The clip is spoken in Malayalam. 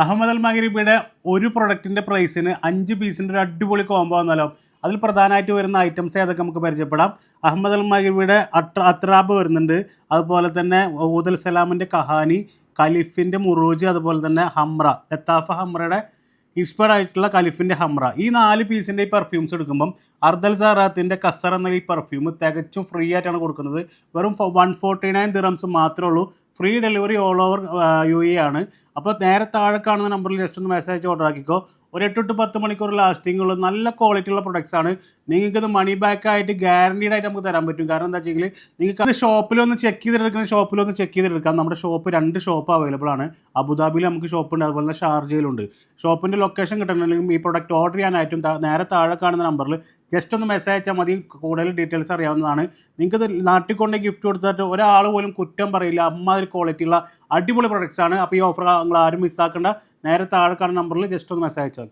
അഹമ്മദ് അൽ മഗ്രിബിയുടെ ഒരു പ്രൊഡക്റ്റിൻ്റെ പ്രൈസിന് 5 പീസിൻ്റെ ഒരു അടിപൊളി കോംബോ വന്നാലോ. അതിൽ പ്രധാനമായിട്ട് വരുന്ന ഐറ്റംസ് ഏതൊക്കെ നമുക്ക് പരിചയപ്പെടാം. അഹമ്മദ് അൽ മഗ്രിബിയുടെ അത്രാബ് വരുന്നുണ്ട്, അതുപോലെ തന്നെ ഊദൽ സലാമിൻ്റെ കഹാനി, ഖലിഫിൻ്റെ മുറൂജ്, അതുപോലെ തന്നെ ഹംറ ലത്താഫ ഹംറയുടെ ഇൻസ്പയർഡ് ആയിട്ടുള്ള ഖലിഫിൻ്റെ ഹംറ. ഈ 4 പീസിൻ്റെ ഈ പെർഫ്യൂംസ് എടുക്കുമ്പം അർദൽ സാറാത്തിൻ്റെ കസർ എന്ന ഈ പെർഫ്യൂം തികച്ചും ഫ്രീ ആയിട്ടാണ് കൊടുക്കുന്നത്. വെറും 149 ദിറംസ് മാത്രമേ ഉള്ളൂ. Free delivery all over UAE ആണ്. അപ്പോൾ നേരെ താഴെ കാണുന്ന നമ്പറിൽ ജസ്റ്റ് ഒന്ന് മെസ്സേജ് ഓർഡർ ആക്കിക്കോ. ഒരു 8 to 10 മണിക്കൂർ ലാസ്റ്റിംഗ് ഉള്ള നല്ല ക്വാളിറ്റി ഉള്ള പ്രൊഡക്ട്സ് ആണ്. നിങ്ങൾക്കിത് മണി ബാക്ക് ആയിട്ട് ഗ്യാരണ്ടീഡ് ആയിട്ട് നമുക്ക് തരാൻ പറ്റും. കാരണം എന്താ വെച്ചെങ്കിൽ നിങ്ങൾക്ക് ഷോപ്പിലൊന്ന് ചെക്ക് ചെയ്തെടുക്കാം. നമ്മുടെ ഷോപ്പ് 2 ഷോപ്പ് അവൈലബിൾ ആണ്. അബുദാബിയിൽ നമുക്ക് ഷോപ്പ് ഉണ്ട്, അതുപോലെ തന്നെ ഷാർജയിലുണ്ട്. ഷോപ്പിൻ്റെ ലൊക്കേഷൻ കിട്ടണമെങ്കിലും ഈ പ്രൊഡക്റ്റ് ഓർഡർ ചെയ്യാനായിട്ടും നേരെ താഴെ കാണുന്ന നമ്പറിൽ ജസ്റ്റ് ഒന്ന് മെസ്സേജ് അയച്ചാൽ മതി. കൂടുതൽ ഡീറ്റെയിൽസ് അറിയാവുന്നതാണ്. നിങ്ങൾക്കിത് നാട്ടിൽ കൊണ്ട് ഗിഫ്റ്റ് കൊടുത്തിട്ട് ഒരാൾ പോലും കുറ്റം പറയില്ല. അമ്മാതിരി ക്വാളിറ്റി ഉള്ള അടിപൊളി പ്രൊഡക്ട്സ് ആണ്. അപ്പോൾ ഈ ഓഫർ നിങ്ങൾ ആരും മിസ്സാക്കേണ്ട. നേരെ താഴെ കാണുന്ന നമ്പറിൽ ജസ്റ്റ് ഒന്ന് മെസ്സേജ് അയച്ചാൽ